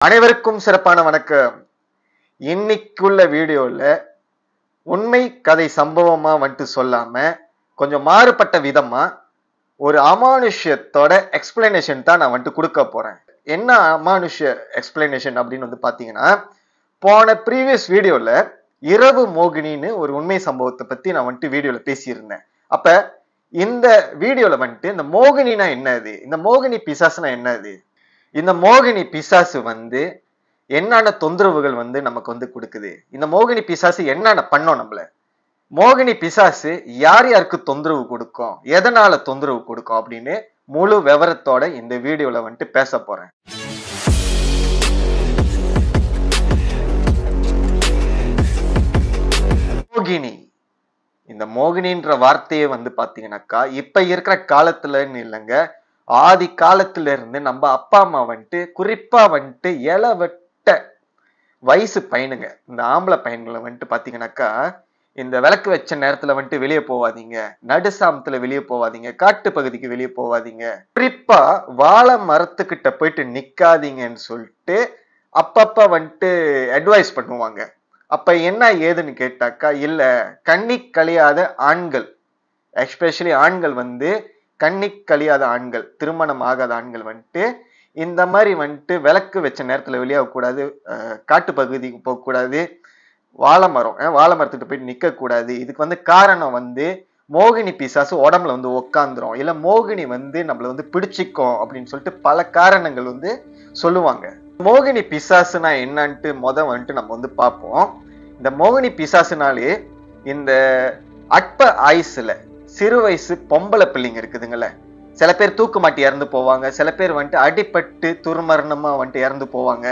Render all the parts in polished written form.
அனைவருக்கும் சிறப்பான வணக்கம். இன்னைக்குள்ள வீடியோல உண்மை கதை சம்பவமா வந்துட்டு சொல்லாம கொஞ்சம் மாறுபட்ட விதமா ஒரு அமானுஷ்யத்தோட எக்ஸ்பிளனேஷன் தான் நான் வந்துட்டு கொடுக்க போறேன். என்ன அமானுஷ்ய எக்ஸ்பிளனேஷன் அப்படின்னு வந்து பாத்தீங்கன்னா, போன ப்ரீவியஸ் வீடியோல இரவு மோகினின்னு ஒரு உண்மை சம்பவத்தை பத்தி நான் வந்துட்டு வீடியோல பேசியிருந்தேன். அப்ப இந்த வீடியோல வந்துட்டு இந்த மோகினினா என்னது, இந்த மோகினி பிசாசுனா என்னது, இந்த மோகினி பிசாசு வந்து என்னென்ன தொந்தரவுகள் வந்து நமக்கு வந்து கொடுக்குது, இந்த மோகினி பிசாசு என்னென்ன பண்ணோம், நம்மள மோகினி பிசாசு யார் யாருக்கு தொந்தரவு கொடுக்கும், எதனால தொந்தரவு கொடுக்கும் அப்படின்னு முழு விவரத்தோட இந்த வீடியோல வந்துட்டு பேச போறேன். மோகினி, இந்த மோகினின்ற வார்த்தையே வந்து பாத்தீங்கன்னாக்கா இப்ப இருக்கிற காலத்துலன்னு இல்லைங்க, ஆதி காலத்துல இருந்து நம்ம அப்பா அம்மா வந்துட்டு குறிப்பா வந்துட்டு இளவட்ட வயசு பையனுங்க, இந்த ஆம்பளை பையன்களை வந்துட்டு பாத்தீங்கன்னாக்கா இந்த விளக்கு வச்ச நேரத்துல வந்துட்டு வெளியே போவாதீங்க, நடுசாமத்துல வெளியே போவாதீங்க, காட்டு பகுதிக்கு வெளியே போவாதீங்க, குறிப்பா வாழை மரத்துக்கிட்ட போயிட்டு நிக்காதீங்கன்னு சொல்லிட்டு அப்பப்ப வந்துட்டு அட்வைஸ் பண்ணுவாங்க. அப்ப என்ன ஏதுன்னு கேட்டாக்கா, இல்ல கண்ணி கழியாத ஆண்கள், எஸ்பெஷலி ஆண்கள் வந்து கண்ணி கழியாத ஆண்கள், திருமணம் ஆகாத ஆண்கள் வந்துட்டு இந்த மாதிரி வந்துட்டு விளக்கு வச்ச நேரத்துல வெளியாக கூடாது, காட்டு பகுதிக்கு போக கூடாது, வாழை மரத்துக்கிட்ட போயிட்டு நிக்க கூடாது. இதுக்கு வந்து காரணம் வந்து மோகினி பிசாசு உடம்புல வந்து உக்காந்துரும், இல்ல மோகினி வந்து நம்மள வந்து பிடிச்சிக்கும் அப்படின்னு சொல்லிட்டு பல காரணங்கள் வந்து சொல்லுவாங்க. மோகினி பிசாசுனா என்னன்ட்டு வந்துட்டு நம்ம வந்து பார்ப்போம். இந்த மோகினி பிசாசுனாலே இந்த அற்ப ஆயுசுல சிறு வயசு பொம்பளை பிள்ளைங்க இருக்குதுங்கள, சில பேர் தூக்கு மாட்டி இறந்து போவாங்க, சில பேர் வந்துட்டு அடிபட்டு துர்மரணமா வந்துட்டு இறந்து போவாங்க,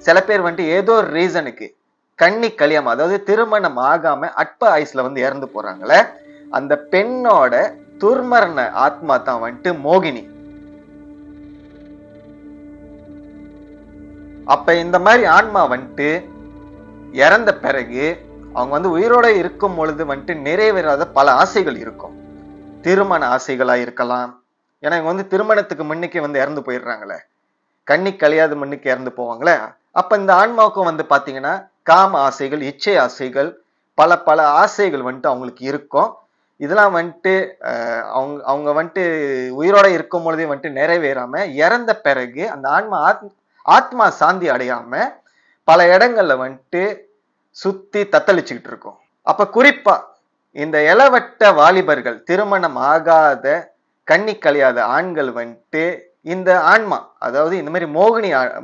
சில பேர் வந்துட்டு ஏதோ ஒரு ரீசனுக்கு கண்ணி கழியாம, அதாவது திருமணம் ஆகாம அற்ப ஆயுசுல வந்து இறந்து போறாங்களே, அந்த பெண்ணோட துர்மரண ஆத்மா தான் வந்துட்டு மோகினி. அப்ப இந்த மாதிரி ஆன்மா வந்துட்டு இறந்த பிறகு அவங்க வந்து உயிரோட இருக்கும் பொழுது வந்துட்டு நிறைவேறாத பல ஆசைகள் இருக்கும். திருமண ஆசைகளா இருக்கலாம், ஏன்னா இவங்க வந்து திருமணத்துக்கு முன்னுக்கு வந்து இறந்து போயிடுறாங்களே, கண்ணி கழியாத முன்னுக்கு இறந்து போவாங்களே. அப்ப இந்த ஆன்மாவுக்கும் வந்து பாத்தீங்கன்னா காம ஆசைகள், இச்சை ஆசைகள், பல பல ஆசைகள் வந்துட்டு அவங்களுக்கு இருக்கும். இதெல்லாம் வந்துட்டு அவங்க வந்துட்டு உயிரோட இருக்கும் பொழுதே வந்துட்டு நிறைவேறாம இறந்த பிறகு அந்த ஆத்மா சாந்தி அடையாம பல இடங்கள்ல வந்துட்டு சுத்தி தத்தளிச்சுக்கிட்டு இருக்கும். அப்ப குறிப்பா இந்த இளவட்ட வாலிபர்கள், திருமணம் ஆகாத கண்ணி கழியாத ஆண்கள் வந்துட்டு இந்த ஆன்மா, அதாவது இந்த மாதிரி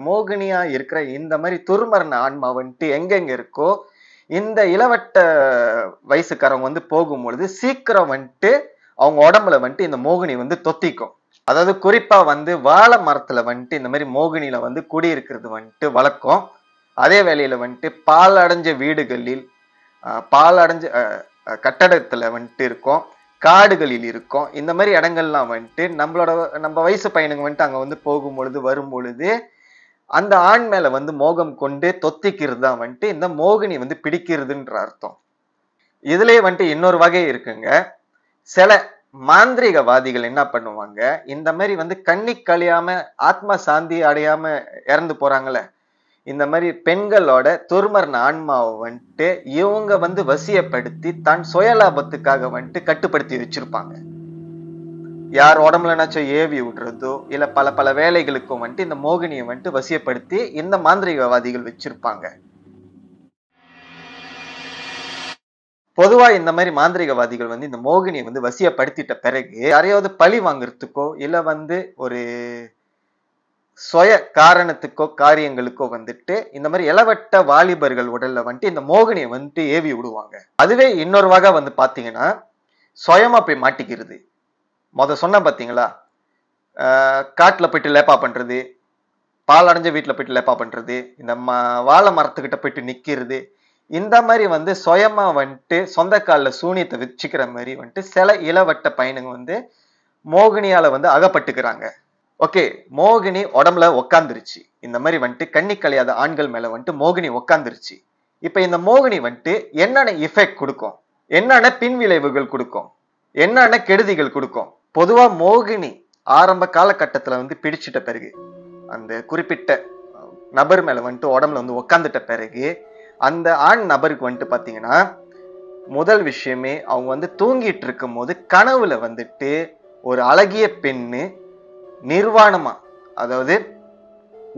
மோகினியா இருக்கிற இந்த மாதிரி துர்மரண ஆன்மா வந்துட்டு எங்கெங்க இருக்கோ, இந்த இளவட்ட வயசுக்காரங்க வந்து போகும்பொழுது சீக்கிரம் வந்துட்டு அவங்க உடம்புல வந்துட்டு இந்த மோகினி வந்து தொத்திக்கும். அதாவது குறிப்பா வந்து வாழை மரத்துல வந்துட்டு இந்த மாதிரி மோகினியில வந்து குடியிருக்கிறது வந்துட்டு வழக்கம். அதே வேளையில வந்துட்டு பாலடைஞ்ச வீடுகளில், பாலடைஞ்ச கட்டடத்துல வந்துட்டு இருக்கும், காடுகளில் இருக்கும். இந்த மாதிரி இடங்கள்லாம் வந்துட்டு நம்ம வயசு பையனுங்க வந்துட்டு அங்க வந்து போகும் பொழுது வரும் பொழுது அந்த ஆண் மேல வந்து மோகம் கொண்டு தொத்திக்கிறது தான் வந்துட்டு இந்த மோகினி வந்து பிடிக்கிறதுன்ற அர்த்தம். இதுலயே வந்துட்டு இன்னொரு வகை இருக்குங்க. சில மாந்திரிகவாதிகள் என்ன பண்ணுவாங்க, இந்த மாதிரி வந்து கண்ணி கழியாம ஆத்மா சாந்தி அடையாம இறந்து போறாங்கல்ல, இந்த மாதிரி பெண்களோட துர்மரண ஆன்மாவை வந்துட்டு இவங்க வந்து வசியப்படுத்தி தன் சுயலாபத்துக்காக வந்துட்டு கட்டுப்படுத்தி வச்சிருப்பாங்க. யார் உடம்புலனாச்சும் ஏவி விடுறதோ இல்ல பல பல வேலைகளுக்கும் வந்துட்டு இந்த மோகினியை வந்துட்டு வசியப்படுத்தி இந்த மாந்திரிகவாதிகள் வச்சிருப்பாங்க. பொதுவா இந்த மாதிரி மாந்திரிகவாதிகள் வந்து இந்த மோகினியை வந்து வசியப்படுத்திட்ட பிறகு யாரையாவது பழி வாங்குறதுக்கோ இல்ல வந்து ஒரு சுய காரணத்துக்கோ காரியங்களுக்கோ வந்துட்டு இந்த மாதிரி இளவட்ட வாலிபர்கள் உடல்ல வந்துட்டு இந்த மோகினியை வந்துட்டு ஏவி விடுவாங்க. அதுவே இன்னொரு வகை வந்து பாத்தீங்கன்னா சுயமா போய் மாட்டிக்கிறது. சொன்ன பாத்தீங்களா, காட்டுல போயிட்டு லேப்பா பண்றது, பாலடைஞ்ச வீட்டுல போயிட்டு லேப்பா பண்றது, இந்த வாழை மரத்துக்கிட்ட போயிட்டு நிக்கிறது, இந்த மாதிரி வந்து சுயமா வந்துட்டு சொந்த காலில் சூனியத்தை வச்சுக்கிற மாதிரி வந்துட்டு சில இளவட்ட பையனுங்க வந்து மோகினியால வந்து அகப்பட்டுக்கிறாங்க. ஓகே, மோகினி உடம்புல உக்காந்துருச்சு, இந்த மாதிரி வந்துட்டு கண்ணி கழியாத ஆண்கள் மேல வந்துட்டு மோகினி உக்காந்துருச்சு. இப்ப இந்த மோகினி வந்துட்டு என்னென்ன எஃபெக்ட் கொடுக்கும், என்னென்ன பின்விளைவுகள் கொடுக்கும், என்னென்ன கெடுதிகள் கொடுக்கும். பொதுவா மோகினி ஆரம்ப காலகட்டத்துல வந்து பிடிச்சிட்ட பிறகு, அந்த குறிப்பிட்ட நபர் மேல வந்துட்டு உடம்புல வந்து உட்காந்துட்ட பிறகு அந்த ஆண் நபருக்கு வந்துட்டு பாத்தீங்கன்னா முதல் விஷயமே அவங்க வந்து தூங்கிட்டு இருக்கும் போது கனவுல வந்துட்டு ஒரு அழகிய பெண்ணு நிர்வாணமா, அதாவது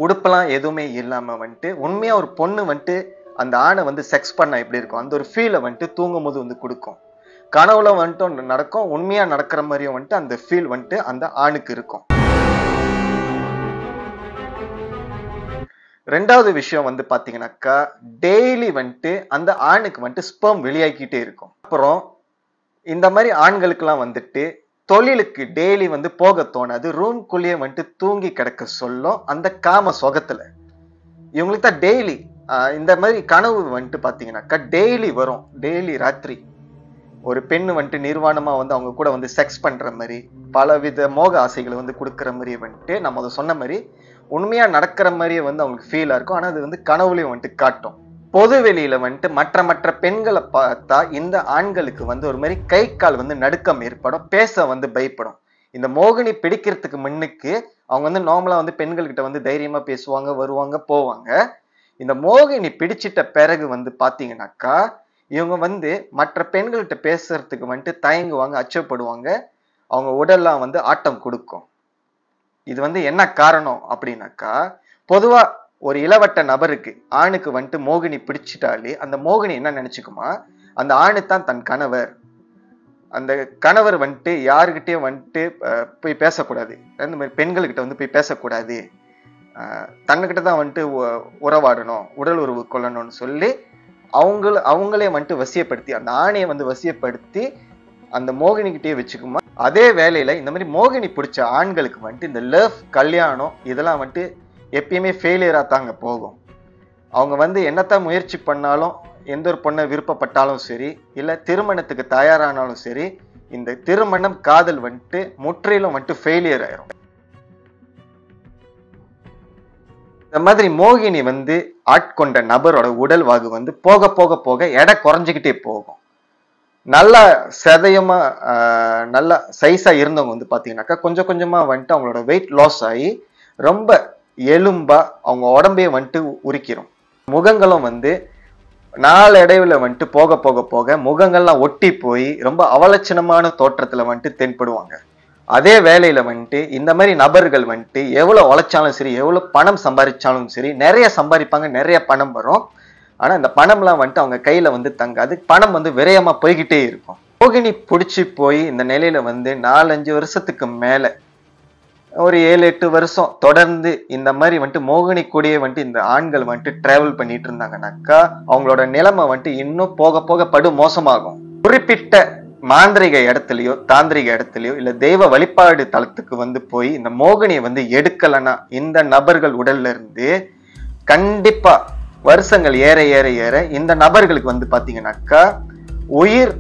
உடுப்பெல்லாம் எதுவுமே இல்லாம வந்துட்டு உண்மையா ஒரு பொண்ணு வந்துட்டு அந்த ஆணை வந்து செக்ஸ் பண்ண எப்படி இருக்கும் அந்த ஒரு ஃபீலை வந்துட்டு தூங்கும் போது வந்து கொடுக்கும். கனவுல வந்துட்டு நடக்கும், உண்மையா நடக்கிற மாதிரியும் வந்துட்டு அந்த ஃபீல் வந்துட்டு அந்த ஆணுக்கு இருக்கும். ரெண்டாவது விஷயம் வந்து பாத்தீங்கன்னாக்கா டெய்லி வந்துட்டு அந்த ஆணுக்கு வந்துட்டு ஸ்பெர்ம் வெளியாகிட்டே இருக்கும். அப்புறம் இந்த மாதிரி ஆண்களுக்கெல்லாம் வந்துட்டு தொழிலுக்கு டெய்லி வந்து போக தோணாது, ரூம்குள்ளேயே வந்துட்டு தூங்கி கிடக்க சொல்லும் அந்த காம சொகத்துல. இவங்களுக்கு தான் டெய்லி இந்த மாதிரி கனவு வந்துட்டு பாத்தீங்கன்னாக்கா டெய்லி வரும். டெய்லி ராத்திரி ஒரு பெண்ணு வந்துட்டு நிர்வாணமா வந்து அவங்க கூட வந்து செக்ஸ் பண்ற மாதிரி பலவித மோக ஆசைகளை வந்து கொடுக்குற மாதிரி வந்துட்டு நம்ம அதை சொன்ன மாதிரி உண்மையா நடக்கிற மாதிரியே வந்து அவங்களுக்கு ஃபீலா இருக்கும். ஆனா அது வந்து கனவுலையும் வந்துட்டு காட்டும். பொது வெளியில வந்துட்டு மற்ற பெண்களை பார்த்தா இந்த ஆண்களுக்கு வந்து ஒரு மாதிரி கை கால் வந்து நடுக்கம் ஏற்படும், பேச வந்து பயப்படும். இந்த மோகினி பிடிக்கிறதுக்கு முன்னுக்கு அவங்க வந்து நார்மலா வந்து பெண்கள் கிட்ட வந்து தைரியமா பேசுவாங்க, வருவாங்க, போவாங்க. இந்த மோகினி பிடிச்சிட்ட பிறகு வந்து பாத்தீங்கன்னாக்கா இவங்க வந்து மற்ற பெண்கள்கிட்ட பேசுறதுக்கு வந்துட்டு தயங்குவாங்க, அச்சப்படுவாங்க, அவங்க உடல்லாம் வந்து ஆட்டம் கொடுக்கும். இது வந்து என்ன காரணம் அப்படின்னாக்கா பொதுவா ஒரு இளவட்ட நபருக்கு ஆணுக்கு வந்துட்டு மோகினி பிடிச்சிட்டாலே அந்த மோகினி என்ன நினைச்சுக்குமா, அந்த ஆணு தான் தன் கணவர், அந்த கணவர் வந்துட்டு யாருக்கிட்டயும் வந்துட்டு போய் பேசக்கூடாது, அந்த மாதிரி பெண்கள்கிட்ட வந்து போய் பேசக்கூடாது, தன்னுகிட்ட தான் வந்துட்டு உறவாடணும், உடல் உறவு கொள்ளணும்னு சொல்லி அவங்களே வந்துட்டு வசியப்படுத்தி அந்த ஆணையை வந்து வசியப்படுத்தி அந்த மோகினிக்கிட்டே வச்சுக்குமா. அதே வேலையில இந்த மாதிரி மோகினி பிடிச்ச ஆண்களுக்கு வந்துட்டு இந்த லவ், கல்யாணம் இதெல்லாம் வந்துட்டு எப்பயுமே ஃபெயிலியரா தாங்க போகும். அவங்க வந்து என்னத்தான் முயற்சி பண்ணாலும், எந்த ஒரு பொண்ணை விருப்பப்பட்டாலும் சரி, இல்ல திருமணத்துக்கு தயாரானாலும் சரி, இந்த திருமணம் காதல் வந்துட்டு முற்றிலும் வந்துட்டு ஃபெயிலியர் ஆயிரும். இந்த மாதிரி மோகினி வந்து ஆட்கொண்ட நபரோட உடல் வாகு வந்து போக போக போக எடை குறைஞ்சுக்கிட்டே போகும். நல்ல சதயமா நல்ல சைஸா இருந்தவங்க வந்து பாத்தீங்கன்னாக்கா கொஞ்சம் கொஞ்சமா வந்துட்டு அவங்களோட வெயிட் லாஸ் ஆகி ரொம்ப எலும்பா அவங்க உடம்பையே வந்துட்டு உரிக்கிறோம். முகங்களும் வந்து நாளடைவுல வந்துட்டு போக போக போக முகங்கள்லாம் ஒட்டி போய் ரொம்ப அவலட்சணமான தோற்றத்துல வந்துட்டு தென்படுவாங்க. அதே வேலையில வந்துட்டு இந்த மாதிரி நபர்கள் வந்துட்டு எவ்வளவு உழைச்சாலும் சரி, எவ்வளவு பணம் சம்பாதிச்சாலும் சரி, நிறைய சம்பாதிப்பாங்க, நிறைய பணம் வரும். ஆனா இந்த பணம்லாம் வந்துட்டு அவங்க கையில வந்து தங்காது, பணம் வந்து விரயமா போய்கிட்டே இருக்கும். மோகினி பிடிச்சி போய் இந்த நிலையில வந்து 4-5 வருஷத்துக்கு மேல ஒரு 7-8 வருஷம் தொடர்ந்து இந்த மாதிரி வந்துட்டு மோகினி கூடயே வந்துட்டு இந்த ஆண்கள் வந்துட்டு டிராவல் பண்ணிட்டு இருந்தாங்கன்னாக்கா அவங்களோட நிலைமை வந்துட்டு இன்னும் போக போக படு மோசமாகும். குறிப்பிட்ட மாந்திரிக இடத்துலயோ தாந்திரிக இடத்துலயோ இல்ல தெய்வ வழிபாடு தளத்துக்கு வந்து போய் இந்த மோகினியை வந்து எடுக்கலன்னா இந்த நபர்கள் உடல்ல இருந்து கண்டிப்பா வருஷங்கள் ஏற ஏற ஏற இந்த நபர்களுக்கு வந்து பாத்தீங்கன்னாக்கா உயிர்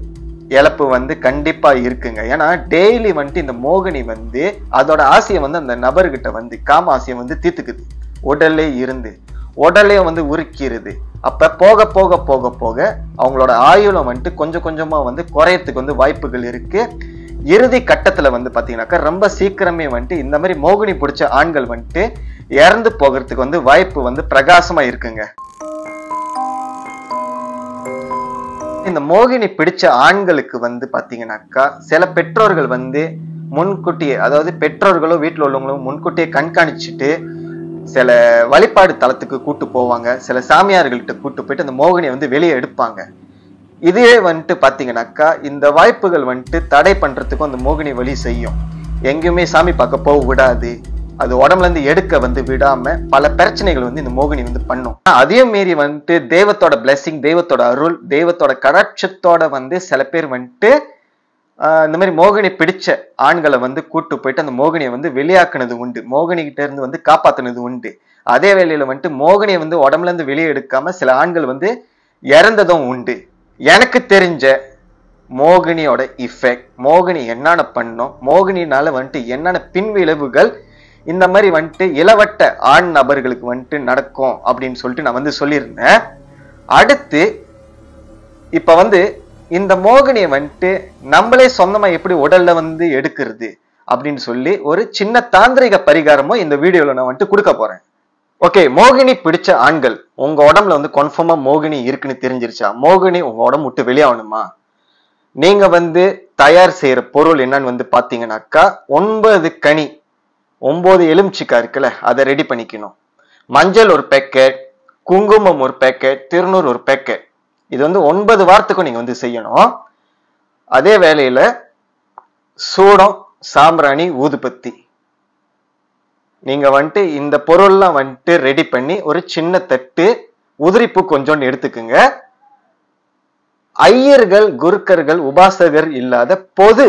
இழப்பு வந்து கண்டிப்பா இருக்குங்க. ஏன்னா டெய்லி வந்துட்டு இந்த மோகினி வந்து அதோட ஆசையை வந்து அந்த நபர்கிட்ட வந்து காம ஆசையை வந்து தீர்த்துக்குது, உடல்லே இருந்து உடலே வந்து உருக்கிறது. அப்ப போக போக போக போக அவங்களோட ஆயுளம் வந்துட்டு கொஞ்சம் கொஞ்சமா வந்து குறையத்துக்கு வந்து வாய்ப்புகள் இருக்கு. இறுதி கட்டத்துல வந்து பாத்தீங்கன்னாக்கா ரொம்ப சீக்கிரமே வந்துட்டு இந்த மாதிரி மோகினி பிடிச்ச ஆண்கள் வந்துட்டு இறந்து போகிறதுக்கு வந்து வாய்ப்பு வந்து பிரகாசமா இருக்குங்க. இந்த மோகினி பிடிச்ச ஆண்களுக்கு வந்து பாத்தீங்கன்னாக்கா சில பெற்றோர்கள் வந்து முன்கூட்டியே, அதாவது பெற்றோர்களோ வீட்டுல உள்ளவங்களும் முன்கூட்டியே கண்காணிச்சுட்டு சில வழிபாடு தளத்துக்கு கூட்டு போவாங்க, சில சாமியார்கள்கிட்ட கூட்டு போயிட்டு அந்த மோகினியை வந்து வெளியே எடுப்பாங்க. இதே வந்துட்டு பாத்தீங்கன்னாக்கா இந்த வாய்ப்புகள் வந்துட்டு தடை பண்றதுக்கும் அந்த மோகினி வழி செய்யும். எங்கேயுமே சாமி பார்க்க போக விடாது, அது உடம்புல இருந்து எடுக்க வந்து விடாம பல பிரச்சனைகள் வந்து இந்த மோகினி வந்து பண்ணும். அதே மீறி வந்துட்டு தெய்வத்தோட பிளெஸிங், தெய்வத்தோட அருள், தெய்வத்தோட கடாட்சத்தோட வந்து சில பேர் வந்துட்டு இந்த மாதிரி மோகினி பிடிச்ச ஆண்களை வந்து கூட்டு போயிட்டு அந்த மோகினியை வந்து வெளியாக்குனது உண்டு, மோகினி கிட்ட இருந்து வந்து காப்பாத்துனது உண்டு. அதே வேளையில வந்துட்டு மோகினியை வந்து உடம்புல இருந்து வெளியே எடுக்காம சில ஆண்கள் வந்து இறந்ததும் உண்டு. எனக்கு தெரிஞ்ச மோகினியோட இஃபெக்ட், மோகினி என்னென்ன பண்ணும், மோகினினால வந்துட்டு என்னென்ன பின்விளைவுகள் இந்த மாதிரி வந்துட்டு இளவட்ட ஆண் நபர்களுக்கு வந்துட்டு நடக்கும் அப்படின்னு சொல்லிட்டு நான் வந்து சொல்லியிருந்தேன். அடுத்து இப்ப வந்து இந்த மோகினியை வந்துட்டு நம்மளே சொந்தமா எப்படி உடல்ல வந்து எடுக்கிறது அப்படின்னு சொல்லி ஒரு சின்ன தாந்திரிக பரிகாரமும் இந்த வீடியோல நான் வந்துட்டு கொடுக்க போறேன். ஓகே, மோகினி பிடிச்ச ஆண்கள் உங்க உடம்புல வந்து கன்ஃபார்மா மோகினி இருக்குன்னு தெரிஞ்சிருச்சா? மோகினி உங்க உடம்பு விட்டு வெளியாகணுமா? நீங்க வந்து தயார் செய்யற பொருள் என்னன்னு வந்து பாத்தீங்கன்னாக்கா 9 கனி 9 எலுமிச்சிக்காய் இருக்குல்ல, அதை ரெடி பண்ணிக்கணும். மஞ்சள் ஒரு பேக்கெட், குங்குமம் ஒரு பேக்கெட், திருநூறு ஒரு பேக்கெட். இது வந்து 9 வாரத்துக்கும் நீங்க வந்து செய்யணும். அதே வேளையில சூடம், சாம்பிராணி, ஊதுபத்தி நீங்க வந்துட்டு இந்த பொருள்லாம் வந்துட்டு ரெடி பண்ணி ஒரு சின்ன தட்டு, உதிரிப்பூ கொஞ்சோண்டு எடுத்துக்குங்க. ஐயர்கள், குருக்கர்கள், உபாசகர் இல்லாத பொது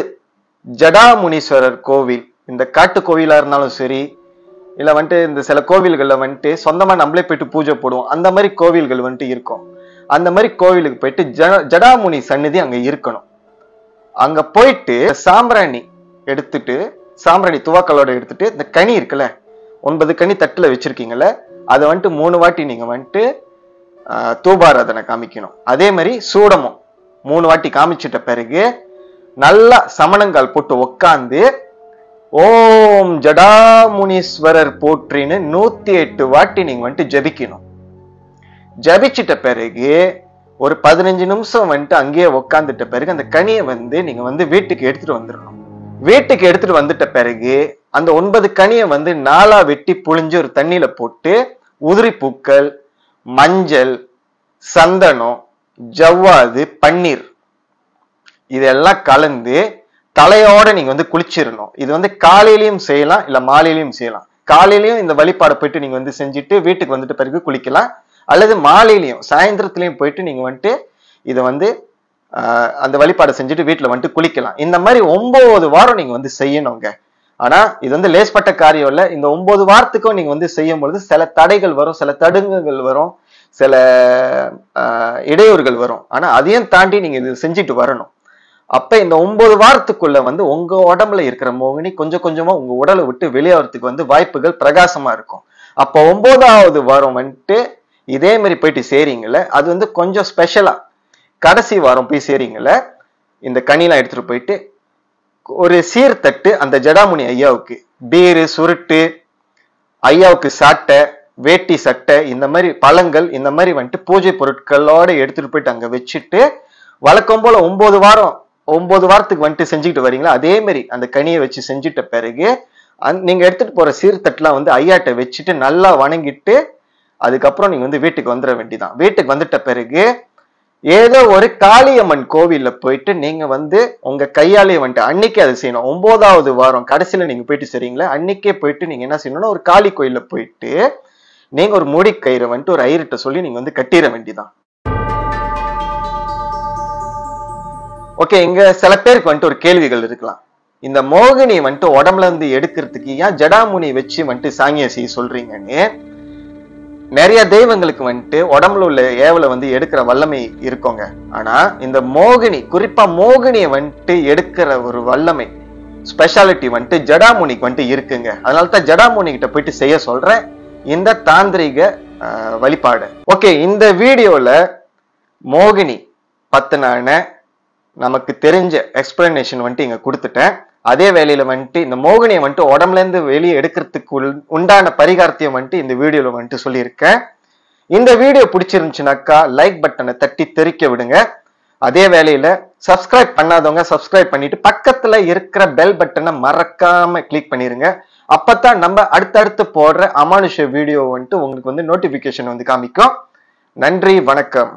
ஜடாமுனீஸ்வரர் கோவில், இந்த காட்டு கோவிலா இருந்தாலும் சரி, இல்ல வந்துட்டு இந்த சில கோவில்கள்ல வந்துட்டு சொந்தமா நம்மளே போயிட்டு பூஜை போடுவோம், அந்த மாதிரி கோவில்கள் வந்துட்டு இருக்கும். அந்த மாதிரி கோவிலுக்கு போயிட்டு ஜடாமுனி சந்நிதி அங்க இருக்கணும். அங்க போயிட்டு சாம்பிராணி எடுத்துட்டு, சாம்பிராணி துவாக்களோட எடுத்துட்டு, இந்த கனி இருக்குல்ல, 9 கனி தட்டுல வச்சிருக்கீங்கல்ல, அதை வந்துட்டு 3 வாட்டி நீங்க வந்துட்டு தூபாராதனை காமிக்கணும். அதே மாதிரி சூடமும் 3 வாட்டி காமிச்சிட்ட பிறகு நல்லா சமணங்கால் போட்டு உக்காந்து ஓம் ஜடாமுனீஸ்வரர் போற்றின்னு 108 வாட்டி நீங்க வந்துட்டு ஜபிக்கணும். ஜபிச்சிட்ட பிறகு ஒரு 15 நிமிஷம் வந்துட்டு அங்கேயே உக்காந்துட்ட பிறகு அந்த கனியை வந்து நீங்க வந்து வீட்டுக்கு எடுத்துட்டு வந்துடணும். வீட்டுக்கு எடுத்துட்டு வந்துட்ட பிறகு அந்த 9 கனியை வந்து 4 வெட்டி புழிஞ்சு ஒரு தண்ணியில போட்டு உதிரி பூக்கள், மஞ்சள், சந்தனம், ஜவ்வாது, பன்னீர் இதெல்லாம் கலந்து தலையோட நீங்க வந்து குளிச்சிடணும். இது வந்து காலையிலயும் செய்யலாம், இல்ல மாலையிலயும் செய்யலாம். காலையிலயும் இந்த வழிபாடை போயிட்டு நீங்க வந்து செஞ்சுட்டு வீட்டுக்கு வந்துட்டு பிறகு குளிக்கலாம், அல்லது மாலையிலயும் சாயந்தரத்திலயும் போயிட்டு நீங்க வந்துட்டு இதை வந்து அந்த வழிபாடை செஞ்சுட்டு வீட்டுல வந்துட்டு குளிக்கலாம். இந்த மாதிரி 9 வாரம் நீங்க வந்து செய்யணுங்க. ஆனா இது வந்து லேஸ்பட்ட காரியம் இல்ல. இந்த 9 வாரத்துக்கும் நீங்க வந்து செய்யும் பொழுது சில தடைகள் வரும், சில தடுங்குகள் வரும், சில இடையூறுகள் வரும். ஆனா அதையும் தாண்டி நீங்க இது செஞ்சுட்டு வரணும். அப்ப இந்த 9 வாரத்துக்குள்ள வந்து உங்க உடம்புல இருக்கிற மோகினி கொஞ்சம் கொஞ்சமா உங்க உடலை விட்டு வெளியாகிறதுக்கு வந்து வாய்ப்புகள் பிரகாசமா இருக்கும். அப்ப 9வது வாரம் வந்துட்டு இதே மாதிரி போயிட்டு சேரீங்கல்ல, அது வந்து கொஞ்சம் ஸ்பெஷலா கடைசி வாரம் போய் சேரீங்கல்ல, இந்த கனிலாம் எடுத்துட்டு போயிட்டு ஒரு சீர்தட்டு அந்த ஜடாமுனி ஐயாவுக்கு பீரு, சுருட்டு, ஐயாவுக்கு சாட்டை, வேட்டி சட்டை, இந்த மாதிரி பழங்கள், இந்த மாதிரி வந்துட்டு பூஜை பொருட்களோட எடுத்துட்டு போயிட்டு அங்க வச்சுட்டு வழக்கம் போல 9 வாரத்துக்கு வந்துட்டு செஞ்சுக்கிட்டு வரீங்களா, அதே மாதிரி அந்த கனியை வச்சு செஞ்சுட்ட பிறகு நீங்க எடுத்துட்டு போற சீர்தட்டுலாம் வந்து ஐயாட்ட வச்சுட்டு நல்லா வணங்கிட்டு அதுக்கப்புறம் நீங்க வந்து வீட்டுக்கு வந்துட வேண்டியதான். வீட்டுக்கு வந்துட்ட பிறகு ஏதோ ஒரு காளியம்மன் கோவில்ல போயிட்டு நீங்க வந்து உங்க கையாலே வந்துட்டு அன்னைக்கே அதை செய்யணும். 9வது வாரம் கடைசியில நீங்க போயிட்டு சரிங்களா, அன்னைக்கே போயிட்டு நீங்க என்ன செய்யணும்னா ஒரு காளி கோயில்ல போயிட்டு நீங்க ஒரு மூடி கயிறை வந்துட்டு ஒரு ஐயர்கிட்ட சொல்லி நீங்க வந்து கட்டிட வேண்டியதான். ஓகே, இங்க சில பேருக்கு வந்துட்டு ஒரு கேள்விகள் இருக்கலாம். இந்த மோகினி வந்துட்டு உடம்புல இருந்து எடுக்கிறதுக்கு ஏன் ஜடாமுனி வச்சு வந்துட்டு சாங்கிய செய்ய சொல்றீங்கன்னு நிறைய தெய்வங்களுக்கு வந்துட்டு உடம்புல உள்ள ஏவலை வந்து எடுக்கிற வல்லமை இருக்குங்க. ஆனா இந்த மோகினி, குறிப்பா மோகினியை வந்துட்டு எடுக்கிற ஒரு வல்லமை, ஸ்பெஷாலிட்டி வந்துட்டு ஜடாமுனிக்கு வந்துட்டு இருக்குங்க. அதனாலதான் ஜடாமுனி கிட்ட போயிட்டு செய்ய சொல்றேன் இந்த தாந்திரிக வழிபாடு. ஓகே, இந்த வீடியோல மோகினி பத்தினான நமக்கு தெரிஞ்ச எக்ஸ்பிளனேஷன் வந்துட்டு இங்க கொடுத்துட்டேன். அதே வேளையில வந்துட்டு இந்த மோகினியை வந்துட்டு உடம்புல இருந்து வெளியே எடுக்கிறதுக்கு உண்டான பரிகாரத்தையும் வந்துட்டு இந்த வீடியோல வந்துட்டு சொல்லியிருக்கேன். இந்த வீடியோ பிடிச்சிருந்துச்சுனாக்கா லைக் பட்டனை தட்டி தெறிக்க விடுங்க. அதே வேளையில சப்ஸ்கிரைப் பண்ணாதவங்க சப்ஸ்கிரைப் பண்ணிட்டு பக்கத்துல இருக்கிற பெல் பட்டனை மறக்காம கிளிக் பண்ணிருங்க. அப்பதான் நம்ம அடுத்தடுத்து போடுற அமானுஷ வீடியோ வந்துட்டு உங்களுக்கு வந்து நோட்டிபிகேஷன் வந்து காமிக்கும். நன்றி, வணக்கம்.